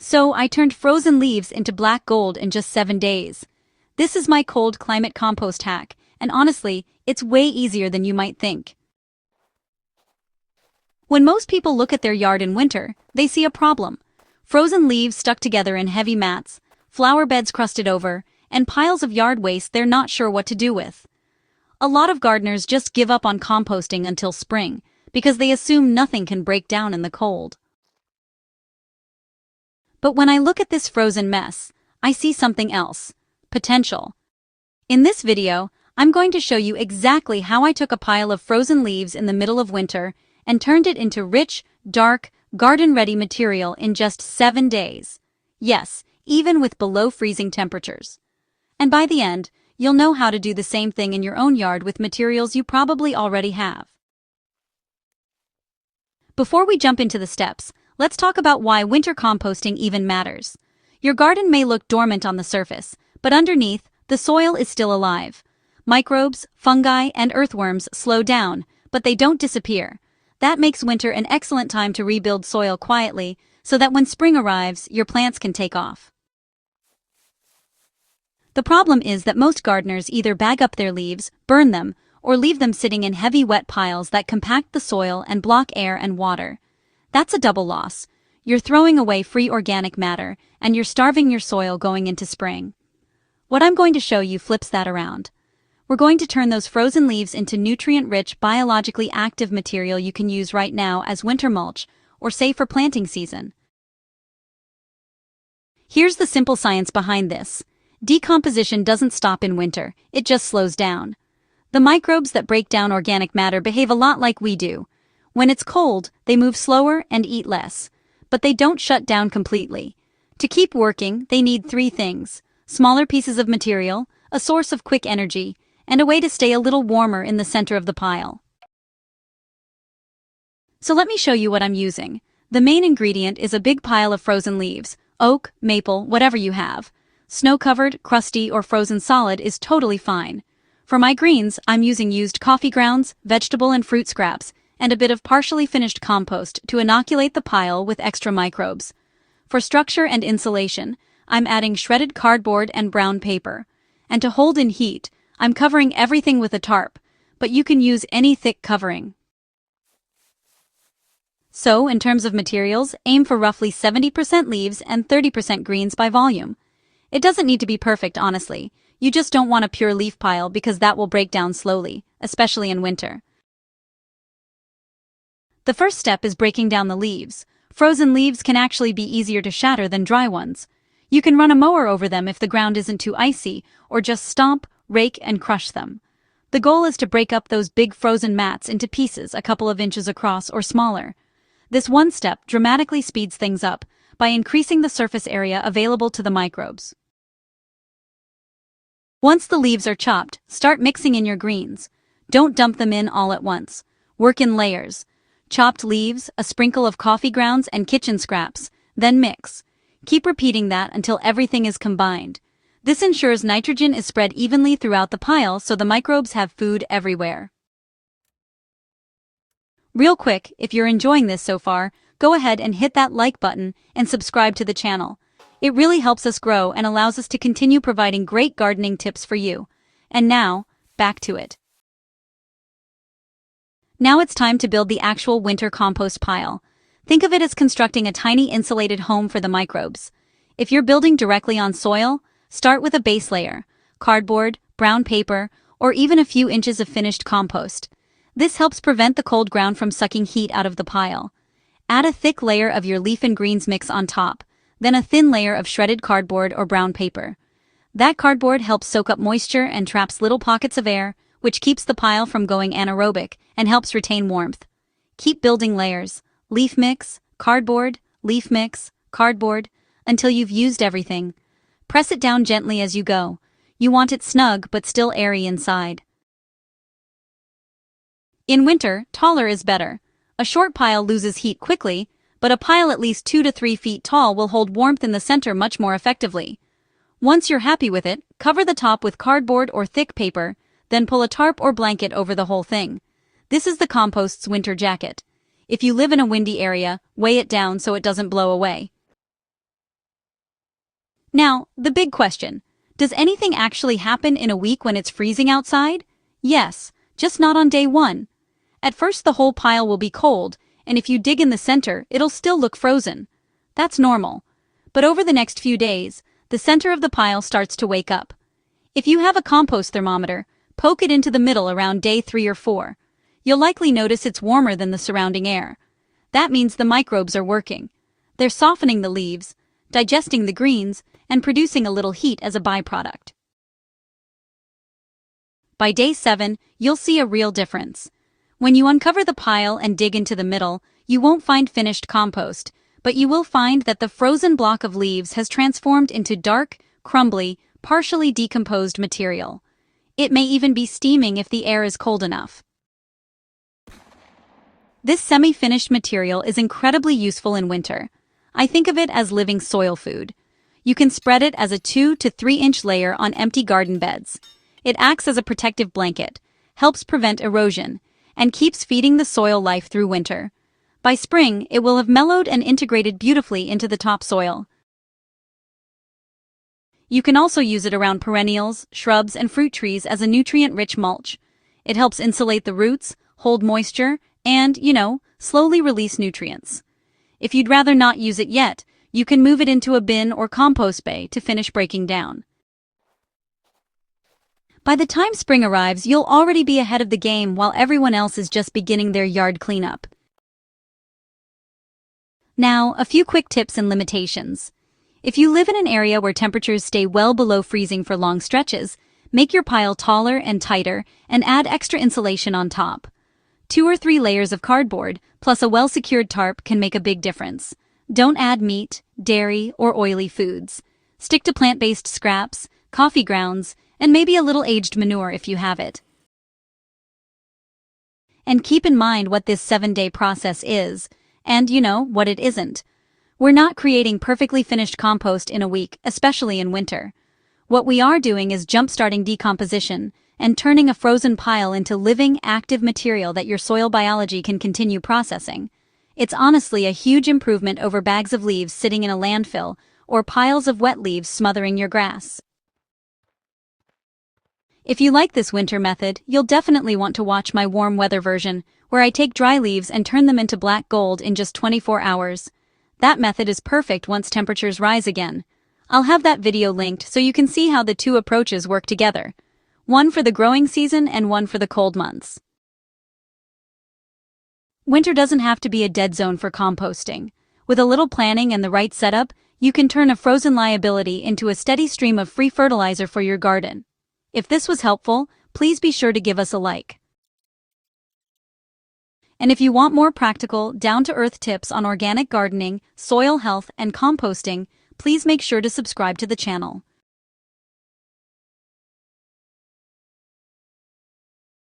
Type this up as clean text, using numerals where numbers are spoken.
So I turned frozen leaves into black gold in just 7 days. This is my cold climate compost hack, and honestly, it's way easier than you might think. When most people look at their yard in winter, they see a problem. Frozen leaves stuck together in heavy mats, flower beds crusted over, and piles of yard waste they're not sure what to do with. A lot of gardeners just give up on composting until spring, because they assume nothing can break down in the cold. But when I look at this frozen mess, I see something else: potential. In this video, I'm going to show you exactly how I took a pile of frozen leaves in the middle of winter and turned it into rich, dark, garden-ready material in just 7 days. Yes, even with below-freezing temperatures. And by the end, you'll know how to do the same thing in your own yard with materials you probably already have. Before we jump into the steps, let's talk about why winter composting even matters. Your garden may look dormant on the surface, but underneath, the soil is still alive. Microbes, fungi, and earthworms slow down, but they don't disappear. That makes winter an excellent time to rebuild soil quietly, so that when spring arrives, your plants can take off. The problem is that most gardeners either bag up their leaves, burn them, or leave them sitting in heavy wet piles that compact the soil and block air and water. That's a double loss. You're throwing away free organic matter, and you're starving your soil going into spring. What I'm going to show you flips that around. We're going to turn those frozen leaves into nutrient-rich, biologically active material you can use right now as winter mulch, or save for planting season. Here's the simple science behind this. Decomposition doesn't stop in winter, it just slows down. The microbes that break down organic matter behave a lot like we do. When it's cold, they move slower and eat less. But they don't shut down completely. To keep working, they need 3 things: smaller pieces of material, a source of quick energy, and a way to stay a little warmer in the center of the pile. So let me show you what I'm using. The main ingredient is a big pile of frozen leaves, oak, maple, whatever you have. Snow-covered, crusty, or frozen solid is totally fine. For my greens, I'm using used coffee grounds, vegetable and fruit scraps, and a bit of partially finished compost to inoculate the pile with extra microbes. For structure and insulation, I'm adding shredded cardboard and brown paper. And to hold in heat, I'm covering everything with a tarp, but you can use any thick covering. So, in terms of materials, aim for roughly 70% leaves and 30% greens by volume. It doesn't need to be perfect, honestly. You just don't want a pure leaf pile because that will break down slowly, especially in winter. The first step is breaking down the leaves. Frozen leaves can actually be easier to shatter than dry ones. You can run a mower over them if the ground isn't too icy, or just stomp, rake, and crush them. The goal is to break up those big frozen mats into pieces a couple of inches across or smaller. This one step dramatically speeds things up by increasing the surface area available to the microbes. Once the leaves are chopped, start mixing in your greens. Don't dump them in all at once. Work in layers. Chopped leaves, a sprinkle of coffee grounds, and kitchen scraps, then mix. Keep repeating that until everything is combined. This ensures nitrogen is spread evenly throughout the pile so the microbes have food everywhere. Real quick, if you're enjoying this so far, go ahead and hit that like button and subscribe to the channel. It really helps us grow and allows us to continue providing great gardening tips for you. And now, back to it. Now it's time to build the actual winter compost pile. Think of it as constructing a tiny insulated home for the microbes. If you're building directly on soil, start with a base layer, cardboard, brown paper, or even a few inches of finished compost. This helps prevent the cold ground from sucking heat out of the pile. Add a thick layer of your leaf and greens mix on top, then a thin layer of shredded cardboard or brown paper. That cardboard helps soak up moisture and traps little pockets of air, which keeps the pile from going anaerobic and helps retain warmth. Keep building layers, leaf mix, cardboard, leaf mix, cardboard, until you've used everything. Press it down gently as you go. You want it snug but still airy inside. In winter, taller is better. A short pile loses heat quickly, but a pile at least 2 to 3 feet tall will hold warmth in the center much more effectively. Once you're happy with it, cover the top with cardboard or thick paper, then pull a tarp or blanket over the whole thing. This is the compost's winter jacket. If you live in a windy area, weigh it down so it doesn't blow away. Now, the big question. Does anything actually happen in a week when it's freezing outside? Yes, just not on day one. At first the whole pile will be cold, and if you dig in the center, it'll still look frozen. That's normal. But over the next few days, the center of the pile starts to wake up. If you have a compost thermometer, poke it into the middle around day 3 or 4. You'll likely notice it's warmer than the surrounding air. That means the microbes are working. They're softening the leaves, digesting the greens, and producing a little heat as a byproduct. By day 7, you'll see a real difference. When you uncover the pile and dig into the middle, you won't find finished compost, but you will find that the frozen block of leaves has transformed into dark, crumbly, partially decomposed material. It may even be steaming if the air is cold enough. This semi-finished material is incredibly useful in winter. I think of it as living soil food. You can spread it as a 2 to 3 inch layer on empty garden beds. It acts as a protective blanket, helps prevent erosion, and keeps feeding the soil life through winter. By spring, it will have mellowed and integrated beautifully into the topsoil. You can also use it around perennials, shrubs, and fruit trees as a nutrient-rich mulch. It helps insulate the roots, hold moisture, and, slowly release nutrients. If you'd rather not use it yet, you can move it into a bin or compost bay to finish breaking down. By the time spring arrives, you'll already be ahead of the game while everyone else is just beginning their yard cleanup. Now, a few quick tips and limitations. If you live in an area where temperatures stay well below freezing for long stretches, make your pile taller and tighter and add extra insulation on top. 2 or 3 layers of cardboard plus a well-secured tarp can make a big difference. Don't add meat, dairy, or oily foods. Stick to plant-based scraps, coffee grounds, and maybe a little aged manure if you have it. And keep in mind what this 7-day process is, and what it isn't. We're not creating perfectly finished compost in a week, especially in winter. What we are doing is jump-starting decomposition and turning a frozen pile into living, active material that your soil biology can continue processing. It's honestly a huge improvement over bags of leaves sitting in a landfill or piles of wet leaves smothering your grass. If you like this winter method, you'll definitely want to watch my warm weather version, where I take dry leaves and turn them into black gold in just 24 hours. That method is perfect once temperatures rise again. I'll have that video linked so you can see how the two approaches work together. One for the growing season and one for the cold months. Winter doesn't have to be a dead zone for composting. With a little planning and the right setup, you can turn a frozen liability into a steady stream of free fertilizer for your garden. If this was helpful, please be sure to give us a like. And if you want more practical, down-to-earth tips on organic gardening, soil health, and composting, please make sure to subscribe to the channel.